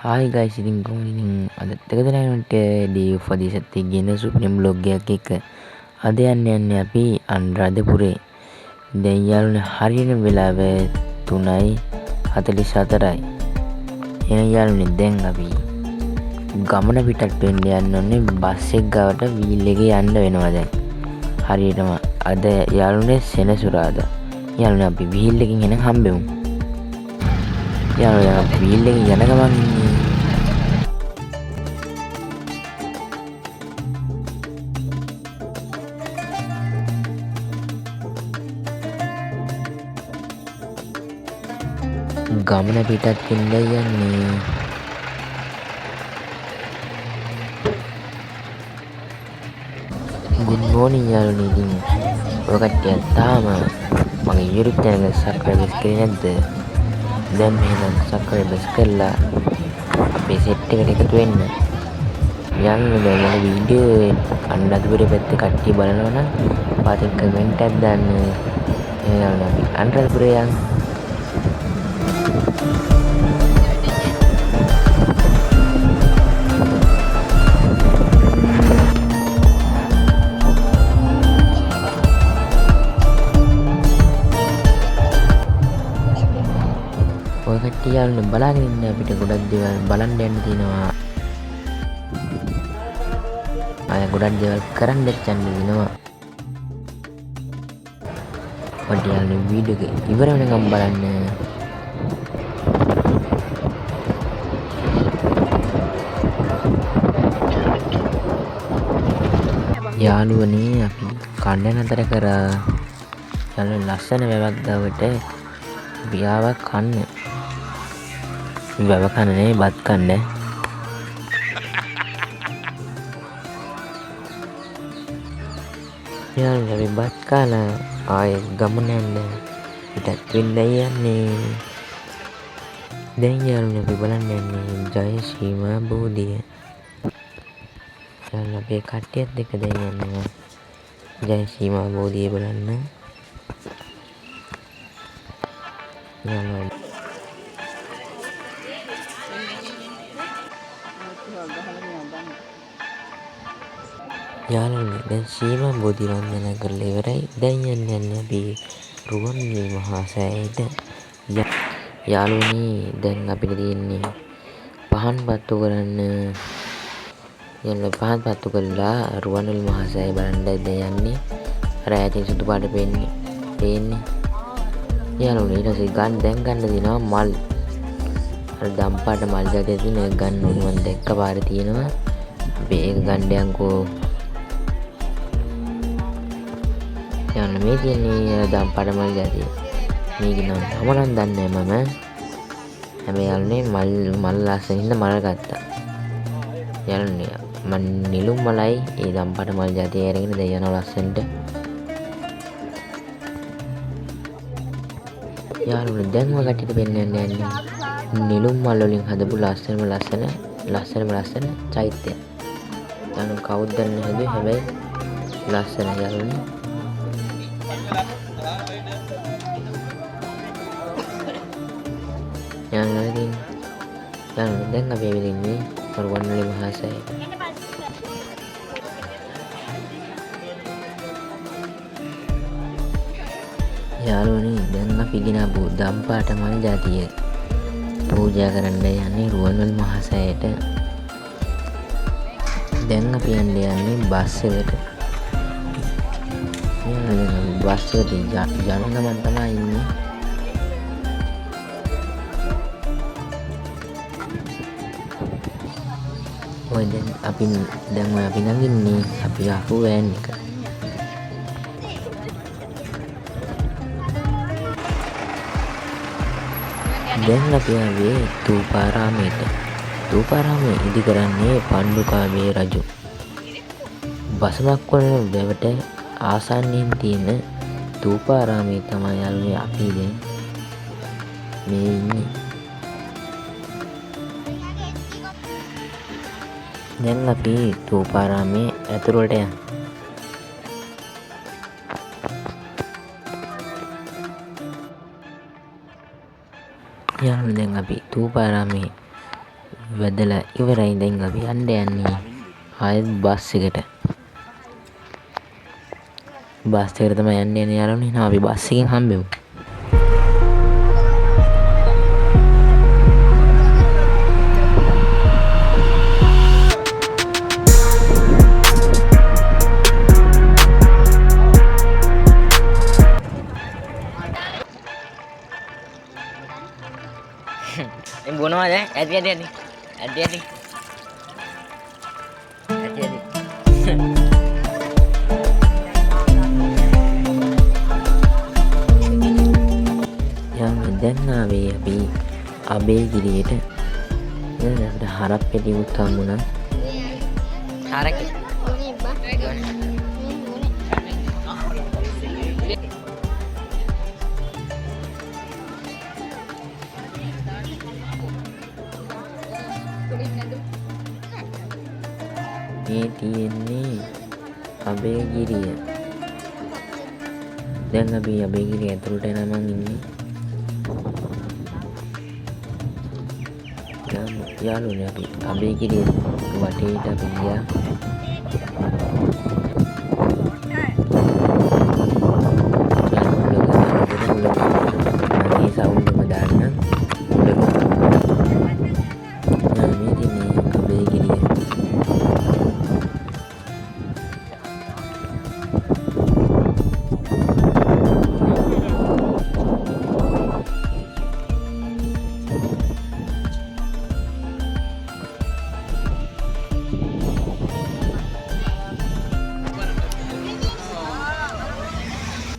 Hi guys, ඉතින් කොහොමද ඉතින් අදත් එක දිනකට ඩේ උපදේශත් ගෙන සුපිරිම බ්ලොග් එකක් එක්ක අද යන්නේ අපි අනුරාධපුරේ. දැන් යාළුවනේ හරියන වෙලාව 3:44යි. එහෙනම් යාළුවනේ දැන් අපි ගමන පිටත් වෙන්න යන්න ඕනේ බස් එක ගාවට වීල් එකේ යන්න වෙනවා දැන්. හරියටම අද යාළුවනේ සෙනසුරාදා. යාළුවනේ අපි වීල් එකකින් එන හම්බෙමු. යාළුවනේ වීල් එකේ යන ගමන් ඉන්නේ ගමන පිටත් වෙන්න යන්නේ. good morning යාළුවනේ. ඉතින් ඔය කට්ටිය තාම මගේ YouTube channel එක subscribe කරේ නැද්ද? දැන් මෙහෙම subscribe කරලා අපේ set එකට එකතු වෙන්න. යාළුවනේ දැන් මගේ වීඩියෝ අනුරාධපුරේ පැත්තේ කට්ටිය බලනවා නම් පාටින් කමෙන්ට් එකක් දාන්න. යාළුවනේ අපි අනුරාධපුරේ යන්න. ඔය කට්ටිය යාළුවනේ බලාගෙන ඉන්න අපිට ගොඩක් දේවල් බලන්න යන්න තියෙනවා. අය ගොඩක් දේවල් කරන්න යන්න තියෙනවා. ඔය යාළුවනේ වීඩියෝ එක ඉවර වෙනකම් බලන්න. යාළුවනේ අපි කන්න නතර කරා. යාළුවනේ ලස්සන වැවක් ගාවට බියාවක් කන්න. වැව කන්න නෙවෙයි බත් කන්න. යාළුවනේ අපි බත් කාලා ආයේ ගමන යන්න පිටත් වෙන්න යන්නේ. දැන් යාළුවනේ අපි බලන්න යන්නේ ජයශ්‍රීමා බෝධිය. යාළුවනේ අපේ කට්ටියත් එක්ක දැන් යනවා ජයශ්‍රීමා බෝධිය බලන්න. යාළුවනේ දැන් සීමා බෝධි වන්දනා කරලා ඉවරයි. දැන් යන්නේ අපි රුවන්වැලි මහා සෑයට. යාළුවනේ දැන් අපිට තියෙන්නේ පහන් පත්තු කරන්න. පහන් පත්තු කරලා රුවන්වැලි මහා සෑය බලන්න දැන් යන්නේ. අර ඈතින් සුදු පාට පේන්නේ. යාළුවනේ ඊට පස්සේ දැන් ගන්න දිනවා මල්. අර දම්පාට මල් ජාතිය තියෙන ගන්න ඕනේ. මම දැක්ක පාරේ තියෙනවා. අපි ඒක ගන්න යන්කෝ. යාළුවනේ මේ තියෙන්නේ දම්පාට මල් ජාතිය. මේක නම් දන්නේ මම. හැබැයි යාළුවනේ මල් ලස්සන හින්දා මල් ගත්තා. යාළුවනේ මම නිලුම් මලයි ඒ දම්පාට මල් ජාතිය අරගෙන දැන් යනවා ලස්සනට. යාළුවනේ දැන් ඔය කට්ටියට පෙන්වන්න යන්නේ නිලුම් මල් වලින් හදපු ලස්සනම ලස්සන චෛත්‍යයක්. යාළුවනේ කවුද දන්නේ හැදුවේ. හැබැයි ලස්සන යාළුවනේ. යාළුවනේ දැන් අපි ඇවිදින්නේ රුවන්වැලි මහා සෑයට. යාළුවනේ දැන් අපි ගෙනාවු දම්පාට මල් ජාතිය පූජා කරන්න යන්නේ රුවන්වැලි මහා සෑයට. දැන් අපි යන්නේ බස් එකට. යාළුවනේ බස් එකේ ජනගමන තමයි ඉන්නේ. ඔය දැන් අපි නගින්නේ අපි ආපු වෑන් එක. දැන් අපි ආවේ තූපාරාමයට. තූපාරාමය ඉදි කරන්නේ පණ්ඩුකාභය රජු. බසමක් වන වැවට ආසන්නයෙන් තියෙන තූපාරාමයේ තමයි යාළුවනේ අපි දැන් මේ ඉන්නේ. දැන් අපි තූපාරාමයේ ඇතුළට යන්න. යාළුවනේ දැන් අපි තූපාරාමයේ වැදලා ඉවරයි. දැන් අපි යන්න යන්නේ ආයෙත් බස් එකට. බස් එකට තමයි යන්න යන්නේ යාළුවනේ. එහෙනම් අපි බස් එකෙන් හම්බෙමු. Em buồn nói đấy, đi đi đi, đi đi, đi đi. Yang දැන් ආවේ අපි අබේගිරියට. දැන් අපිට හරප්පෙටි උත්තමුණා. හරකේ. මේ තියෙන්නේ අබේගිරිය. දැන් අපි අබේගිරිය ඇතුළට එනවා මං ඉන්නේ. යාළුවනේ අපි අබේගිරිය වටේට අපි ගියා. මේ සවුන්ඩ් එක දාන්න. මේ තියෙන්නේ අබේගිරිය.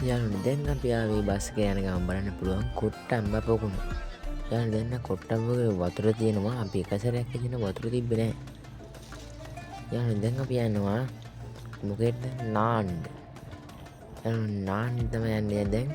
යාළුවනේ දැන් අපි ආවේ බස් එක යන ගමන් බලන්න පුළුවන් කොට්ටම්බ පොකුණ. යාළුවනේ දැන් කොට්ටම්බගේ වතුර තියෙනවා. අපි එක සැරයක් ඇදින වතුර තිබ්බේ නැහැ. යාළුවනේ දැන් අපි යනවා මොකෙද නාන්න. යාළුවනේ නාන්න තමයි යන්නේ දැන්.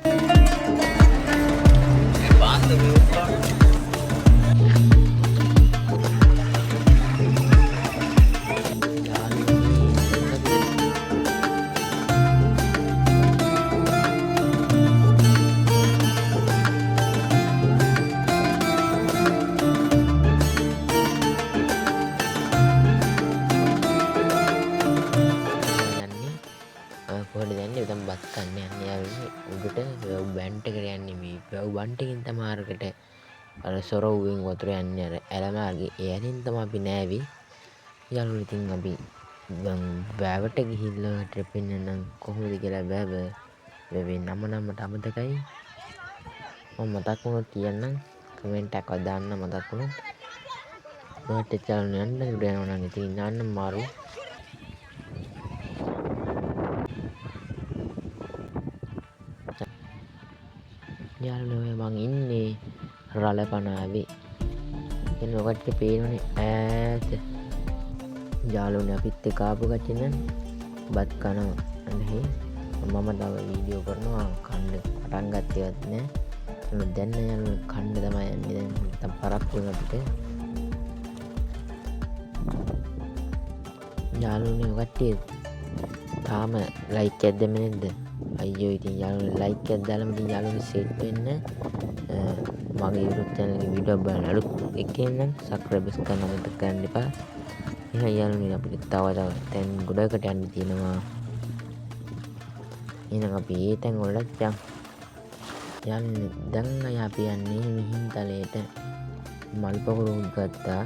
කොහොමද යන්නේ? උදම් බස් ගන්න යන්නේ යාළුවනේ. උඩට වැව් බැන්ට් එකට යන්නේ. මේ වැව් බන්ට් එකෙන් තමයි අරකට අර සොරවුවෙන් වතුර යන්නේ අර ඇලමාර්ගේ. ඒ ඇලින් තමයි අපි නෑවි. යාළුවනේ ඉතින් අපි දැන් වැවට ගිහිල්ලා ට්‍රිපින් කොහොමද කියලා වැවේ නම මට අමතකයි. මම මතක් වුණොත් කියන්නම්. කමෙන්ට් එකක් දාන්න මතක් වුණොත්. මට චැනල් යන්න උඩ යනවා නම් ඉතින් යන්න මාරු. යාළුවනේ මං ඉන්නේ රළපනාවේ. එන්න ඔකට පේනවනේ ඈත. යාළුවනේ අපිත් එක්ක ආපු කට්ටිය නම් බත් කනවා. අනේ මම තව වීඩියෝ කරනවා කන්න පටන් ගත්තේවත් නෑ. දැන් යාළුවනේ කන්න තමයි යන්නේ. දැන් නැත්තම් පරක්කු වෙන අපිට. යාළුවනේ කට්ටිය තාම ලයික් එකක් දෙන්නේ නැද්ද? අයියෝ ඉතින් යාළුවනේ ලයික් එකක් දාලා ඉතින් යාළුවනේ සෙට් වෙන්න. මගේ YouTube channel එකේ වීඩියෝ බලන්න අලුත් එකෙන් නම් subscribe කරන්න අමතක කරන්න එපා. එහෙනම් යාළුවනේ අපිට තව තැන් ගොඩකට යන්න තියෙනවා. එහෙනම් අපි ඒ තැන් වලට යන්නේ. දැන් අපි යන්නේ මිහින්තලයට. මල් පොකුරු ගත්තා.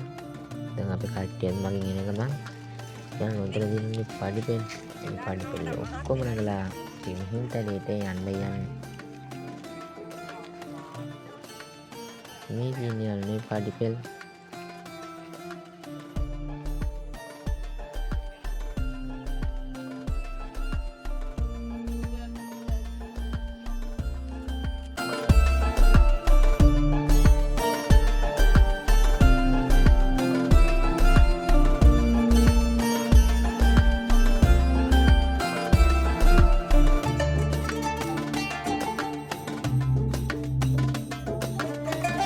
දැන් අපි කට්ටියත් මගෙන් එන ගමන් දැන් උඩට දින්නේ පඩිපෙල්. මේ පඩිපෙල් ඔක්කොම නගලා මිහින්තලයට යන්න යන්නේ. මේ දින්නේ පඩිපෙල්.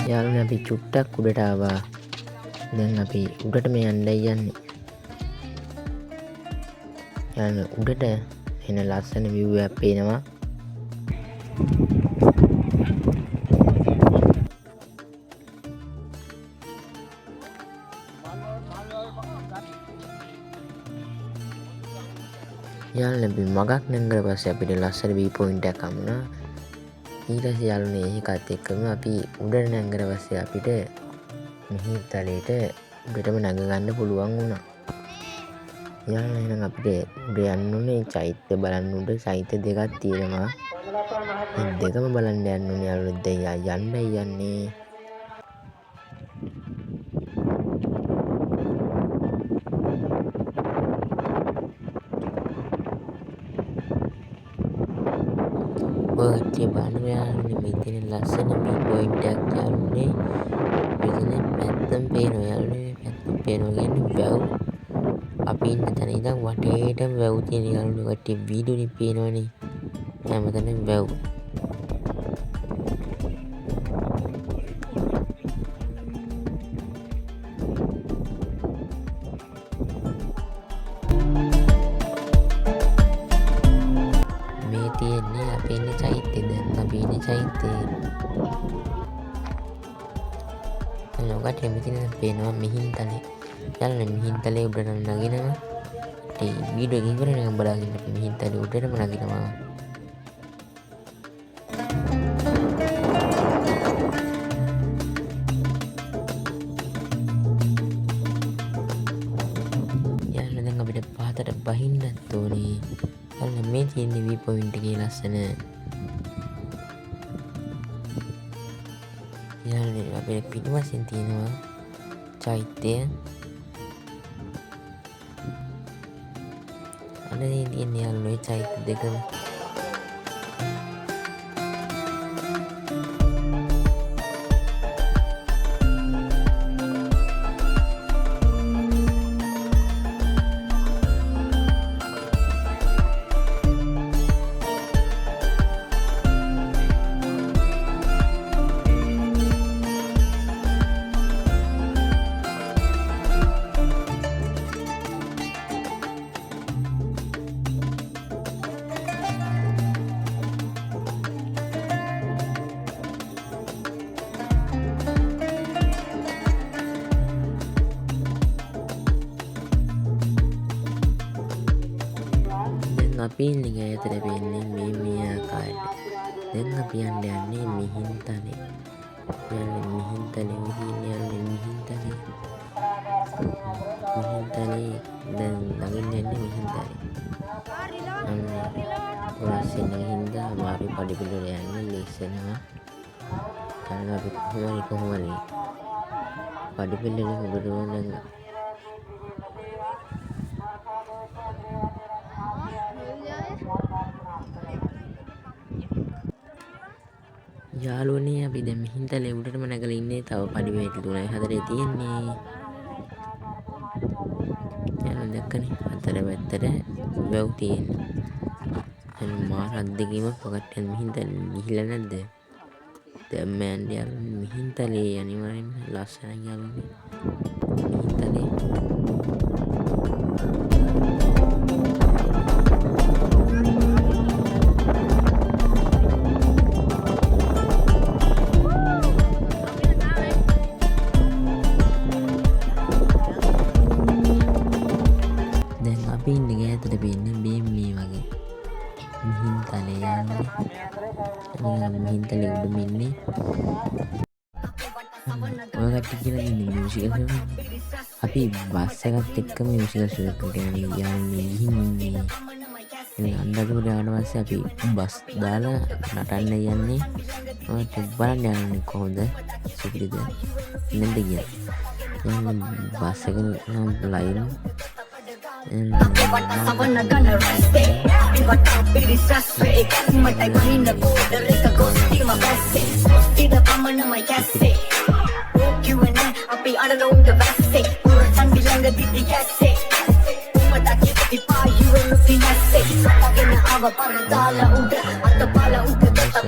යාළුවනේ අපි චුට්ටක් උඩට ආවා. දැන් අපි උඩට මේ යන්නයි යන්නේ. යාළුවනේ උඩට එන ලස්සන view එකක් පේනවා. යාළුවනේ අපි මගක් නැංගලා පස්සේ අපිට ලස්සන වී පොයින්ට් එකක් හම්බුණා. ඊට පස්සේ යාළුවනේ ඒකත් එක්කම අපි උඩට නැංගලා පස්සේ අපිට මිහින්තලේට උඩටම නැග ගන්න පුළුවන් වුණා. යාළුවනේ එහෙනම් අපිට උඩ යන්න ඕනේ චෛත්‍ය බලන්න. උඩ චෛත්‍ය දෙකක් තියෙනවා. මේ දෙකම බලන්න යන්න ඕනේ යාළුවනේ. දැන් යන්නයි යන්නේ. ඔය බලන්න යාළුවනේ මෙතන ලස්සන වී පොයින්ට් එකක් යාළුවනේ. මෙතන පැත්තම පේනවා යාළුවනේ. පැත්තම පේනවා කියන්නේ වැව්. අපි ඉන්න තැන ඉඳන් වටේටම වැව් තියෙන යාළුවනේ. වටේ වීදුරි පේනවනේ. හැමතැනම වැව්. මේ තියෙන්නේ අපි ඉන්නේ චෛත්‍යය. දැන් අපි ඉන්නේ චෛත්‍යයේ. ඔකට මෙතන පේනවා මිහින්තලේ. යාළුවනේ මිහින්තලේ උඩට නගිනවා. ඒ වීඩියෝ එක ඉවර වෙනකම් බලාගෙන අපි මිහින්තලේ උඩටම නගිනවා. යාළුවනේ දැන් අපිට පහතට බහින්නත් ඕනේ. යාළුවනේ මේ තියෙන්නේ වී පොයින්ට් එකේ ලස්සන. යාළුවනේ අපේ පිටුපසින් තියෙනවා චෛත්‍යය. අනේ තියෙන්නේ යාළුවනේ චෛත්‍ය දෙකම. අපි ඉන්නේ ඈතට පේන්නේ මේ ආකාරයට. දැන් අපි යන්නේ මිහින්තලේ. යාළුවනේ මිහින්තලේ විදිහේ යාළුවනේ මිහින්තලේ. දැන් ළඟින් යන්නේ මිහින්තලේ. ලස්සන හින්දා අපි පඩිපෙළට යන්න ලෙස්සනවා. കാരണം අපි කොහොම හරි පඩිපෙළේ උඩට නම් යාළුවනේ අපි දැන් මිහින්තලේ උඩටම නැගලා ඉන්නේ. තව පඩිපෙළ 3-4 තියෙන්නේ. යාළුවනේ දැක්කනේ අතර පැත්තට වැව් තියෙන්නේ. එහෙනම් මාර අද්දකීම පොකට්ටෙන් මිහින්තලේ ගිහිල්ලා නැද්ද? දැන් මම යන්නේ මිහින්තලේ අනිවාර්යෙන්ම ලස්සනයි යාළුවනේ. මිහින්තලේ ඉන්නේ ඈතට පේන්නේ මේ වගේ මිහින්තලේ යාළුවනේ. මිහින්තලේ උඩම ඉන්නේ. ඔය කට්ටිය කියලා ඉන්නේ මියුසිකල් ෆිල්ම්. අපි බස් එකත් එක්ක මියුසිකල් ෆිල්ම් එකට යන්නේ ඉන්නේ. ඉතින් අන්දරට යන පස්සේ අපි බස් දාලා නටන්න යන්නේ. ඔය බලන්න යන්නේ කොහොමද? සුපිරිද? නැන්ද කියලා. දැන් බස් එක නම් line Savannah gonna rest it. Got up it is just fake. My type in the border is a ghost in my best. See the common on my cassette. You and I be all alone the best. Sun be longer did the cassette. But I get the fire you were looking at it. Again, I have a paradala uda. At the pala uda, the